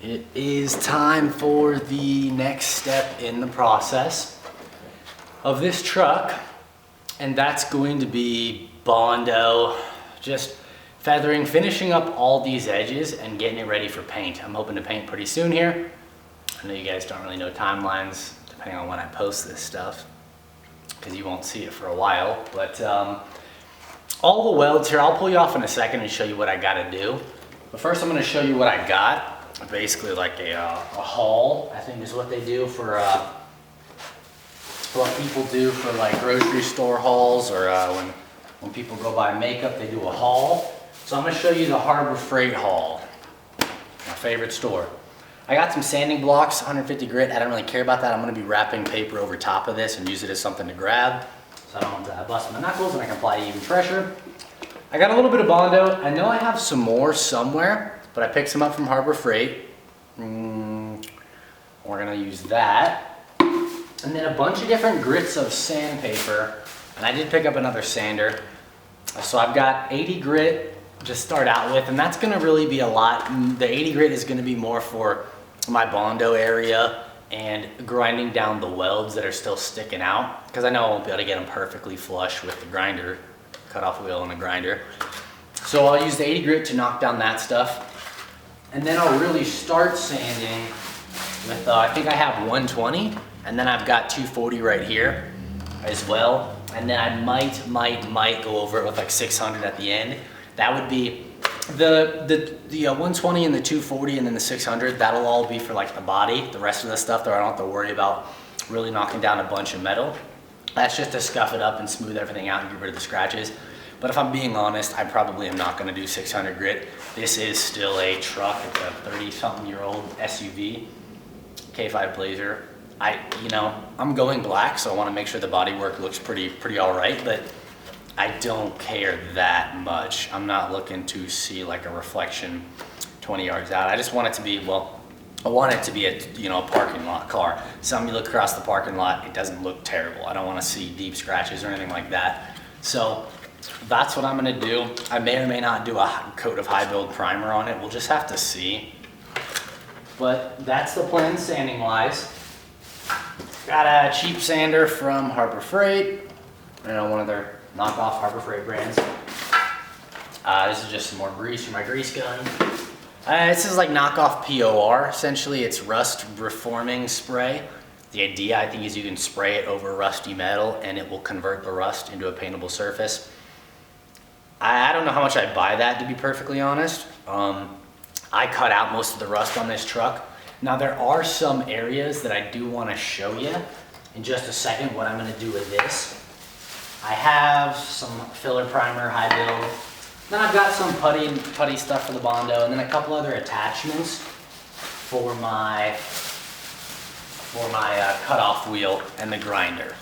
It is time for the next step in the process of this truck, and that's going to be Bondo, just feathering, finishing up all these edges and getting it ready for paint. I'm hoping to paint pretty soon here. I know you guys don't really know timelines depending on when I post this stuff, because you won't see it for a while, but all the welds here, I'll pull you off in a second and show you what I gotta do. But first I'm gonna show you what I got. Basically like a haul, I think is what they do for, what people do for like grocery store hauls, or when people go buy makeup, they do a haul. So I'm gonna show you the Harbor Freight haul, my favorite store. I got some sanding blocks, 150 grit. I don't really care about that. I'm gonna be wrapping paper over top of this and use it as something to grab, so I don't have to bust my knuckles and I can apply even pressure. I got a little bit of Bondo. I know I have some more somewhere, but I picked some up from Harbor Freight. We're gonna use that. And then a bunch of different grits of sandpaper. And I did pick up another sander. So I've got 80 grit to start out with, and that's gonna really be a lot. The 80 grit is gonna be more for my Bondo area and grinding down the welds that are still sticking out, because I know I won't be able to get them perfectly flush with the grinder, cutoff wheel and a grinder. So I'll use the 80 grit to knock down that stuff. And then I'll really start sanding with, I think I have 120, and then I've got 240 right here as well. And then I might go over it with like 600 at the end. That would be the 120 and the 240 and then the 600, that'll all be for like the body. The rest of the stuff there, I don't have to worry about really knocking down a bunch of metal. That's just to scuff it up and smooth everything out and get rid of the scratches. But if I'm being honest, I probably am not gonna do 600 grit. This is still a truck. It's a 30-something-year-old SUV, K5 Blazer. I'm going black, so I wanna make sure the bodywork looks pretty all right, but I don't care that much. I'm not looking to see like a reflection 20 yards out. I just want it to be, I want it to be a parking lot car. So when you look across the parking lot, it doesn't look terrible. I don't want to see deep scratches or anything like that. So that's what I'm gonna do. I may or may not do a coat of high build primer on it. We'll just have to see. But that's the plan sanding wise. Got a cheap sander from Harbor Freight. One of their knockoff Harbor Freight brands. This is just some more grease for my grease gun. This is like knockoff POR. Essentially, it's rust reforming spray. The idea, I think, is you can spray it over rusty metal and it will convert the rust into a paintable surface. I don't know how much I'd buy that, to be perfectly honest. I cut out most of the rust on this truck. Now, there are some areas that I do want to show you in just a second what I'm going to do with this. I have some filler primer, high build. Then I've got some putty stuff for the Bondo, and then a couple other attachments for my cutoff wheel and the grinder.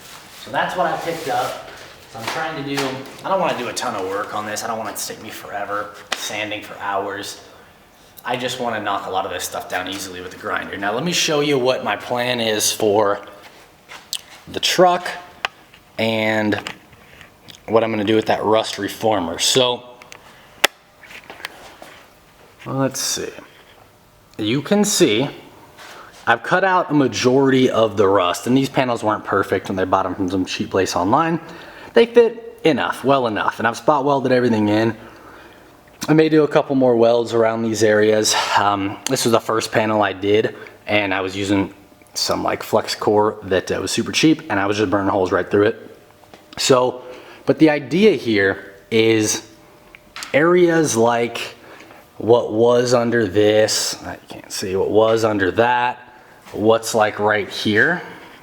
So that's what I picked up. So I'm trying to do, I don't want to do a ton of work on this. I don't want it to take me forever, sanding for hours. I just want to knock a lot of this stuff down easily with the grinder. Now let me show you what my plan is for the truck and what I'm going to do with that rust reformer. So let's see. You can see I've cut out a majority of the rust, and these panels weren't perfect when they bought them from some cheap place online. They fit enough, well enough, and I've spot welded everything in. I may do a couple more welds around these areas. This was the first panel I did, and I was using some like flex core that was super cheap, and I was just burning holes right through it. So, but the idea here is areas like what was under this, I can't see what was under that, what's like right here.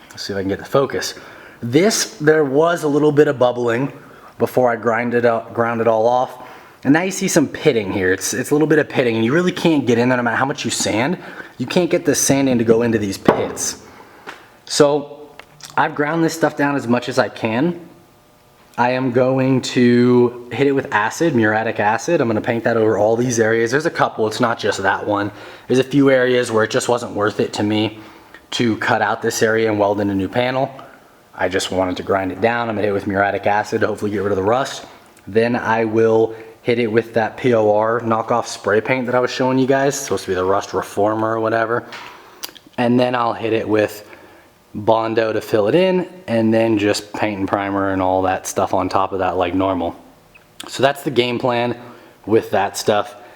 Let's see if I can get the focus. This, there was a little bit of bubbling before I ground it all off. And now you see some pitting here. It's a little bit of pitting, and you really can't get in there no matter how much you sand. You can't get the sanding to go into these pits. So I've ground this stuff down as much as I can. I am going to hit it with acid, muriatic acid. I'm going to paint that over all these areas. There's a couple, it's not just that one. There's a few areas where it just wasn't worth it to me to cut out this area and weld in a new panel. I just wanted to grind it down. I'm going to hit it with muriatic acid to hopefully get rid of the rust. Then I will hit it with that POR knockoff spray paint that I was showing you guys. It's supposed to be the rust reformer or whatever. And then I'll hit it with Bondo to fill it in, and then just paint and primer and all that stuff on top of that like normal. So that's the game plan with that stuff.